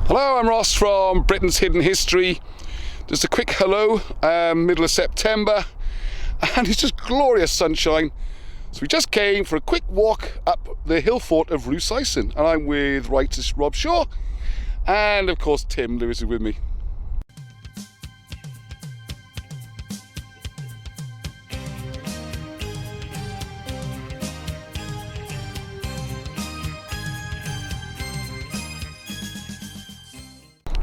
Hello, I'm Ross from Britain's Hidden History. Just a quick hello, middle of September, and it's just glorious sunshine. So we just came for a quick walk up the hill fort of Rhiwsaeson, and I'm with writer Rob Shaw, and of course Tim Lewis is with me.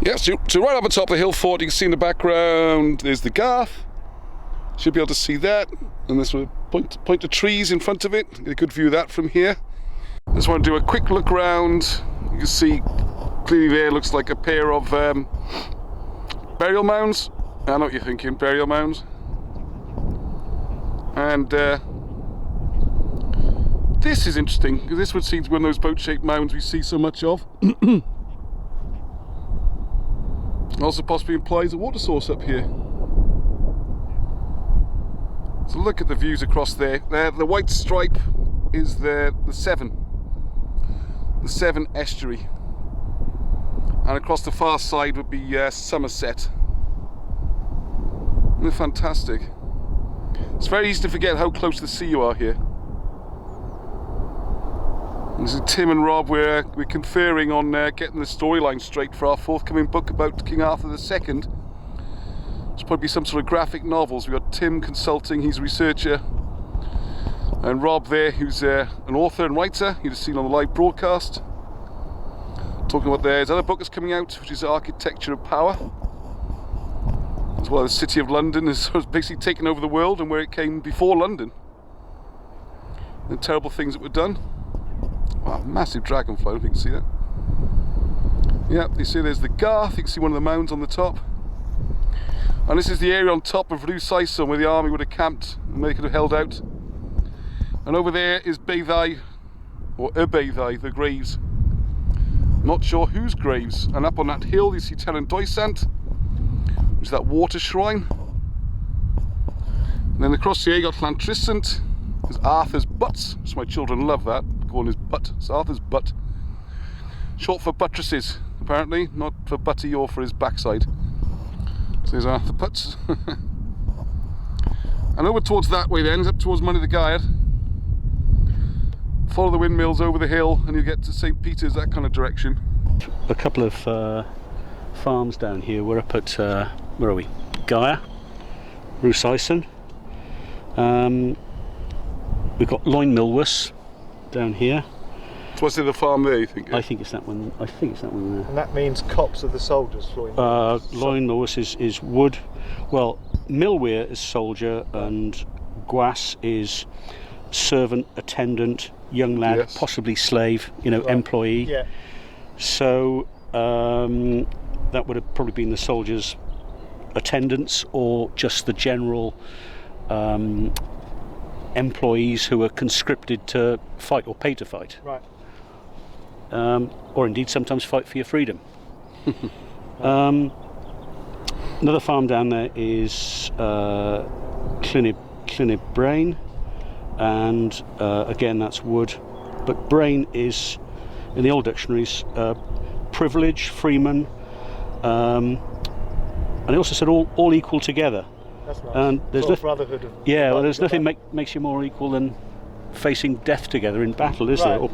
Yeah, so right up on top of the hill fort, you can see in the background, there's the Gaer. Should be able to see that, and there's a point of trees in front of it. Get a good view of that from here. Just want to do a quick look around. You can see clearly there looks like a pair of burial mounds. I know what you're thinking, burial mounds. And this is interesting, because this would seem to be one of those boat-shaped mounds we see so much of. Also possibly implies a water source up here. So look at the views across there. The white stripe is the Severn estuary, and across the far side would be Somerset. They're fantastic. It's very easy to forget how close to the sea you are here. This is Tim and Rob. We're conferring on getting the storyline straight for our forthcoming book about King Arthur II. It's probably some sort of graphic novels. We've got Tim consulting, he's a researcher, and Rob there, who's an author and writer. You've seen on the live broadcast. Talking about his other book that's coming out, which is Architecture of Power. As well as the City of London has basically taken over the world and where it came before London. The terrible things that were done. Wow, massive dragonfly, I don't know if you can see that. Yeah, you see there's the Gaer, you can see one of the mounds on the top. And this is the area on top of Rhiwsaeson where the army would have camped and they could have held out. And over there is Beddau, or Beddau, the graves. Not sure whose graves. And up on that hill you see Telen Doisant, which is that water shrine. And then across here you got Llantrisant, there's Arthur's butts, which my children love that, calling his butt. It's Arthur's butt. Short for buttresses, apparently, not for butty or for his backside. So there's Arthur Butts. And over towards that way then, up towards Money the Gaer. Follow the windmills over the hill and you get to St. Peter's, that kind of direction. A couple of farms down here. We're up at, where are we? Gaer, Rhiwsaeson. We've got Rhiwsaeson down here. So what's in the farm there, you think? I think it's that one. I think it's that one there. And that means cops of the soldiers. Rhiwsaeson is wood. Well, Milweir is soldier and Gwas is servant, attendant, young lad, yes. Possibly slave, right. Employee. Yeah. So that would have probably been the soldiers' attendants or just the general employees who are conscripted to fight or pay to fight. Right. Or indeed sometimes fight for your freedom. Another farm down there is Brain, and again that's wood, but Brain is, in the old dictionaries, privilege, freeman, and they also said all equal together. That's nice. And there's sort of brotherhood of there's nothing makes you more equal than facing death together in battle, is there? Or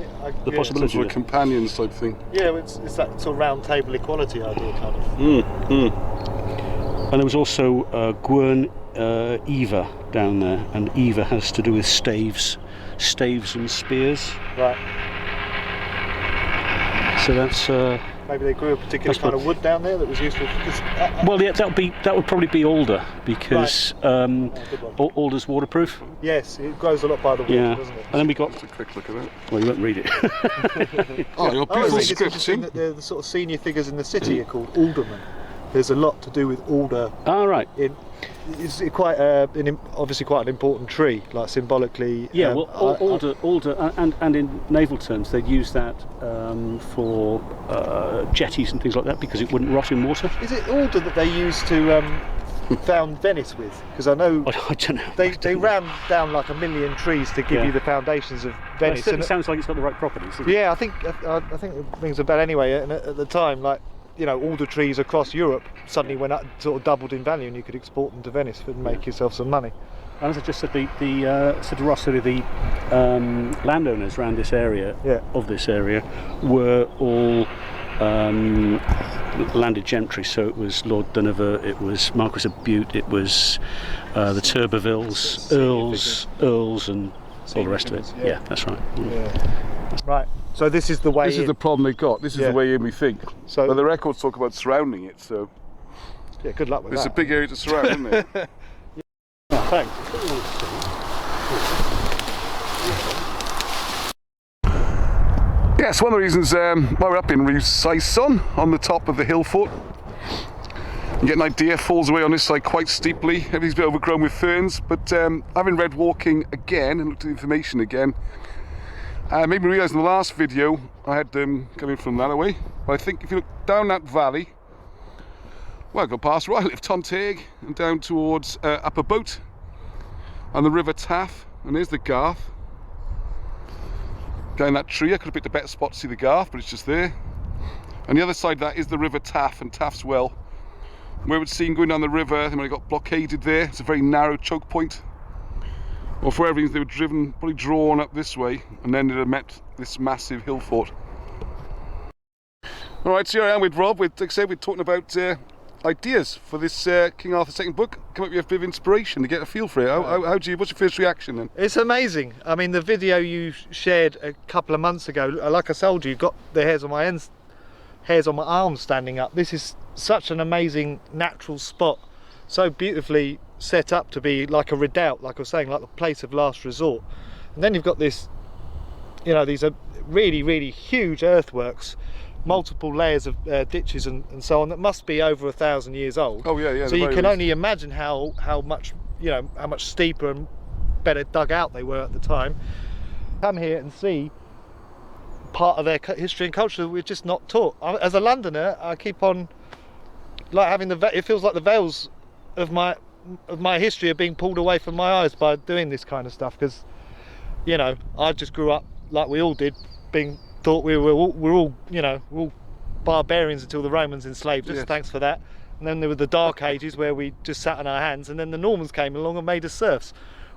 the possibility of a companions type thing. Yeah, it's that sort of round table equality idea, kind of. And there was also Gwern Eva down there, and Eva has to do with staves and spears. Right. So that's. Maybe they grew a particular kind of wood down there that was useful. Well, yeah, that would probably be alder because alder's waterproof. Yes, it grows a lot by the water, doesn't it? And then we got. Just a quick look at that. Well, you won't read it. Oh, your beautiful scripting. That the sort of senior figures in the city are called aldermen. There's a lot to do with alder. Ah, right. It's quite obviously quite an important tree, like symbolically. Yeah, alder, and in naval terms, they'd use that for jetties and things like that because it wouldn't rot in water. Is it alder that they used to found Venice with? Because I know I don't know. They ran down like 1 million trees to give you the foundations of Venice. It certainly sounds like it's got the right properties. Yeah, I think it rings a bell anyway. And at the time, like, you know, all the trees across Europe suddenly went up, sort of doubled in value, and you could export them to Venice and make yourself some money. And as I just said, said to Ross, the landowners around this area, of this area, were all landed gentry. So it was Lord Dunnever, it was Marquis of Bute, it was the Turbervilles, Earls, and all the rest of it. Yeah, that's right. Right. So this is the way. This is the problem they've got. This is the way in, we think. So, but the records talk about surrounding it. So yeah, good luck with that. It's a big area to surround, isn't it? Thanks. Yes, one of the reasons why we're up in Rhiwsaeson, on the top of the hill fort. You get an idea, falls away on this side quite steeply. Everything's a bit overgrown with ferns, but having read Walking again and looked at the information again, made me realise in the last video I had coming from that away. But I think if you look down that valley, well, go past where I live, Tontaig, and down towards Upper Boat and the River Taff, and there's the Garth. Down that tree, I could have picked a better spot to see the Garth, but it's just there. And the other side of that is the River Taff and Taff's Well, where we'd seen going down the river, and when it got blockaded there, it's a very narrow choke point. Or for whatever reason, they were driven, probably drawn up this way, and then they'd have met this massive hill fort. Alright, so here I am with Rob. Like I said, we're talking about ideas for this King Arthur II book. Come up with a bit of inspiration to get a feel for it. What's your first reaction then? It's amazing. I mean, the video you shared a couple of months ago, like I told you, you've got the hairs on my arms standing up. This is such an amazing natural spot, so beautifully set up to be like a redoubt, like I was saying, like the place of last resort. And then you've got this, you know, these are really, really huge earthworks, multiple layers of ditches and so on, that must be over 1,000 years old. Oh yeah, yeah. So you can only imagine how much, you know, how much steeper and better dug out they were at the time. Come here and see part of their history and culture that we're just not taught. As a Londoner, I keep on like having it feels like the veils of my history are being pulled away from my eyes by doing this kind of stuff, because, you know, I just grew up like we all did, being thought we're all, you know, we're all barbarians until the Romans enslaved us. Yes. Thanks for that. And then there were the Dark Ages where we just sat on our hands, and then the Normans came along and made us serfs.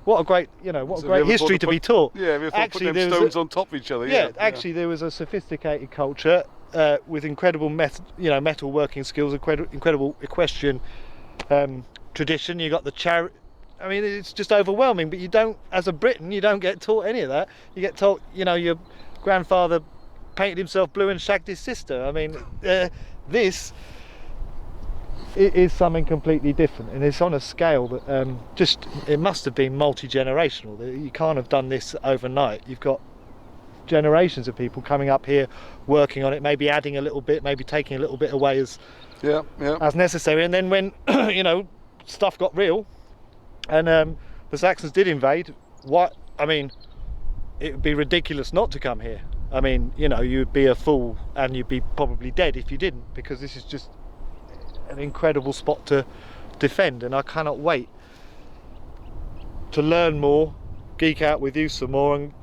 What a great, you know, what a great history to be taught. Yeah, we thought putting them stones on top of each other. Yeah, actually there was a sophisticated culture with incredible metal working skills, incredible equestrian tradition. You got the chariot. I mean, it's just overwhelming. But you don't, as a Briton, you don't get taught any of that. You get taught, you know, your grandfather painted himself blue and shagged his sister. I mean, this is something completely different, and it's on a scale that it must have been multi-generational. You can't have done this overnight. You've got generations of people coming up here, working on it, maybe adding a little bit, maybe taking a little bit away as necessary. And then when you know, stuff got real, and the Saxons did invade, I mean, it would be ridiculous not to come here. I mean, you know, you'd be a fool and you'd be probably dead if you didn't, because this is just an incredible spot to defend, and I cannot wait to learn more, geek out with you some more, and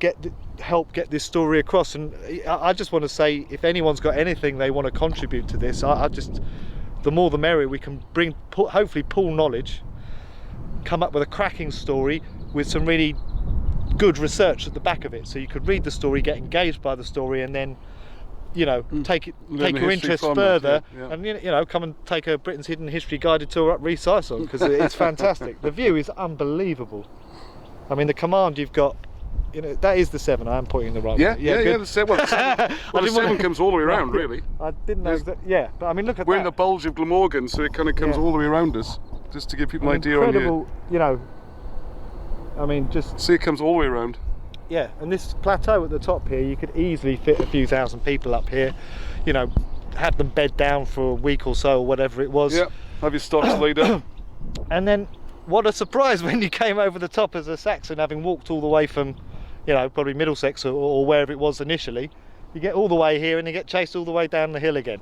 help get this story across. And I just want to say, if anyone's got anything they want to contribute to this, the more the merrier. We can hopefully pool knowledge, come up with a cracking story with some really good research at the back of it, so you could read the story, get engaged by the story, and then, you know, take your interest further, and you know, come and take a Britain's Hidden History guided tour up Rhiwsaeson, because it's fantastic. The view is unbelievable. I mean, the command you've got, you know, that is the Severn. I am pointing the right way. Yeah, the Severn. Well, the Severn comes all the way around, really. I didn't know that. Yeah, but I mean, look at we're that. In the bulge of Glamorgan, so it kind of comes all the way around us, just to give people an idea. Incredible, you know. I mean, just see, it comes all the way around. Yeah, and this plateau at the top here, you could easily fit a few thousand people up here. You know, have them bed down for a week or so, or whatever it was. Yeah, have your stocks laid up. And then, what a surprise when you came over the top as a Saxon, having walked all the way from, you know, probably Middlesex or wherever it was initially. You get all the way here and you get chased all the way down the hill again.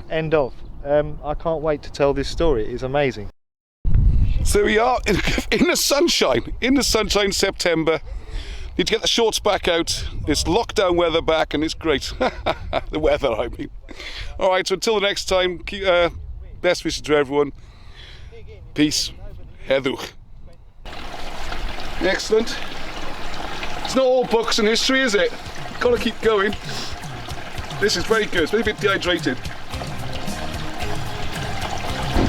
End of. I can't wait to tell this story. It is amazing. So we are in the sunshine, September. Need to get the shorts back out. It's lockdown weather back and it's great. The weather, I mean. Alright, so until the next time, keep, best wishes to everyone. Peace. Heddwch. Excellent. It's not all books and history, is it? Gotta keep going. This is very good. It's maybe a bit dehydrated.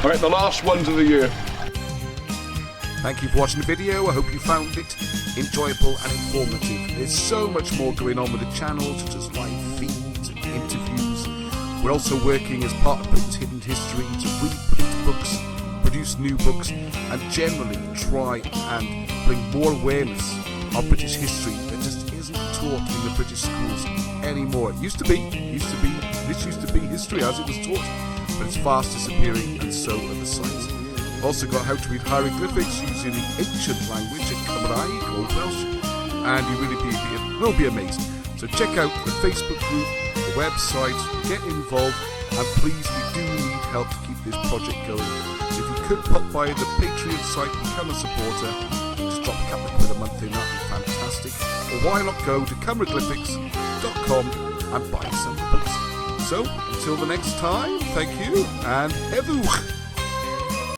Alright, the last ones of the year. Thank you for watching the video. I hope you found it enjoyable and informative. There's so much more going on with the channel, such as live feeds and interviews. We're also working as part of Britain's Hidden History to reprint books, produce new books, and generally try and bring more awareness of British history that just isn't taught in the British schools anymore. It used to be history as it was taught, but it's fast disappearing, and so are the sites. Also got how to read hieroglyphics using the ancient language of Cymraeg or Welsh, and you really will be amazed. So check out the Facebook group, the website, get involved, and please, we do need help to keep this project going. So if you could pop by the Patreon site and become a supporter, just drop a couple of quid a month in, that'd be fantastic. Or why not go to cymraglyphics.com and buy some books. So until the next time, thank you and heddwch.